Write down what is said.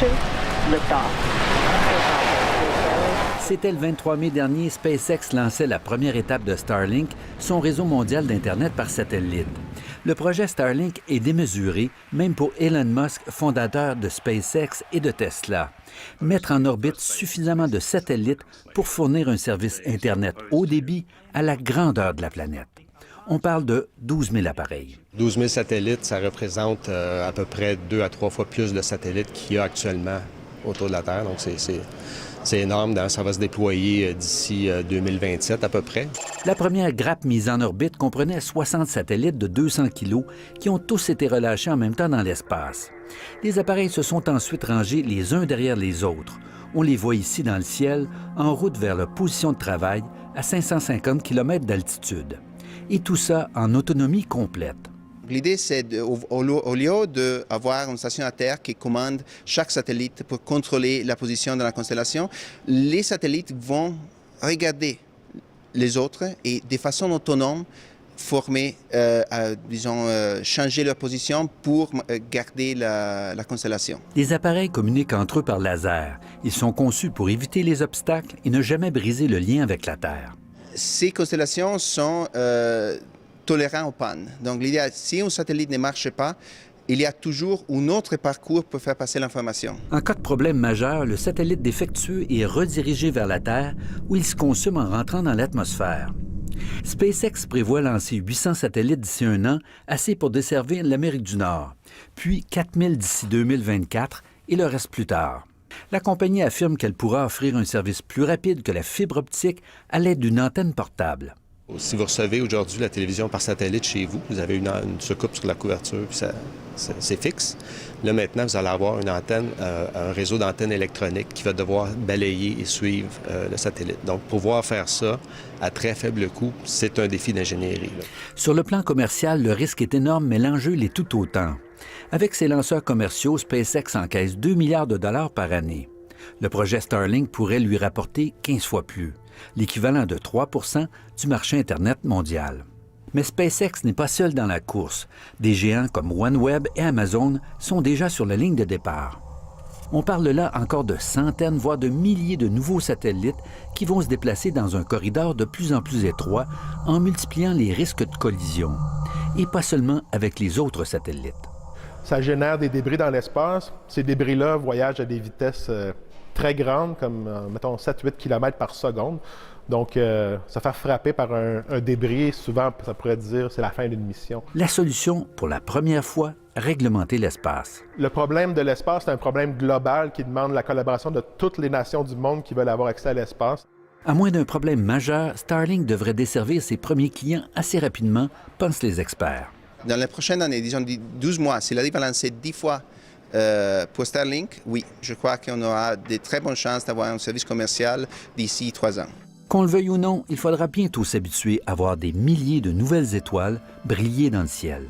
Ignition, liftoff. C'était le 23 mai dernier, SpaceX lançait la première étape de Starlink, son réseau mondial d'Internet par satellite. Le projet Starlink est démesuré, même pour Elon Musk, fondateur de SpaceX et de Tesla. Mettre en orbite suffisamment de satellites pour fournir un service Internet haut débit à la grandeur de la planète. On parle de 12 000 appareils. 12 000 satellites, ça représente à peu près 2 à 3 fois plus de satellites qu'il y a actuellement autour de la Terre. Donc, c'est énorme. Ça va se déployer d'ici 2027 à peu près. La première grappe mise en orbite comprenait 60 satellites de 200 kilos qui ont tous été relâchés en même temps dans l'espace. Les appareils se sont ensuite rangés les uns derrière les autres. On les voit ici dans le ciel, en route vers leur position de travail à 550 km d'altitude. Et tout ça en autonomie complète. L'idée, c'est au lieu d'avoir une station à terre qui commande chaque satellite pour contrôler la position de la constellation, les satellites vont regarder les autres et de façon autonome former, changer leur position pour garder la constellation. Les appareils communiquent entre eux par laser. Ils sont conçus pour éviter les obstacles et ne jamais briser le lien avec la Terre. Ces constellations sont tolérants aux pannes. Donc, l'idée, si un satellite ne marche pas, il y a toujours un autre parcours pour faire passer l'information. En cas de problème majeur, le satellite défectueux est redirigé vers la Terre où il se consume en rentrant dans l'atmosphère. SpaceX prévoit lancer 800 satellites d'ici un an, assez pour desservir l'Amérique du Nord, puis 4000 d'ici 2024 et le reste plus tard. La compagnie affirme qu'elle pourra offrir un service plus rapide que la fibre optique à l'aide d'une antenne portable. Si vous recevez aujourd'hui la télévision par satellite chez vous, vous avez une soucoupe sur la couverture, puis c'est fixe. Là, maintenant, vous allez avoir une antenne, un réseau d'antennes électroniques qui va devoir balayer et suivre le satellite. Donc, pouvoir faire ça à très faible coût, c'est un défi d'ingénierie. Sur le plan commercial, le risque est énorme, mais l'enjeu l'est tout autant. Avec ses lanceurs commerciaux, SpaceX encaisse 2 milliards de dollars par année. Le projet Starlink pourrait lui rapporter 15 fois plus, l'équivalent de 3 % du marché Internet mondial. Mais SpaceX n'est pas seul dans la course. Des géants comme OneWeb et Amazon sont déjà sur la ligne de départ. On parle là encore de centaines, voire de milliers de nouveaux satellites qui vont se déplacer dans un corridor de plus en plus étroit en multipliant les risques de collision. Et pas seulement avec les autres satellites. Ça génère des débris dans l'espace. Ces débris-là voyagent à des vitesses très grandes, comme, mettons, 7-8 km par seconde. Donc, se faire frapper par un débris, souvent, ça pourrait dire c'est la fin d'une mission. La solution, pour la première fois, réglementer l'espace. Le problème de l'espace, c'est un problème global qui demande la collaboration de toutes les nations du monde qui veulent avoir accès à l'espace. À moins d'un problème majeur, Starlink devrait desservir ses premiers clients assez rapidement, pensent les experts. Dans les prochaines années, disons 12 mois, s'il arrive à lancer 10 fois pour Starlink, oui, je crois qu'on aura de très bonnes chances d'avoir un service commercial d'ici 3 ans. Qu'on le veuille ou non, il faudra bientôt s'habituer à voir des milliers de nouvelles étoiles briller dans le ciel.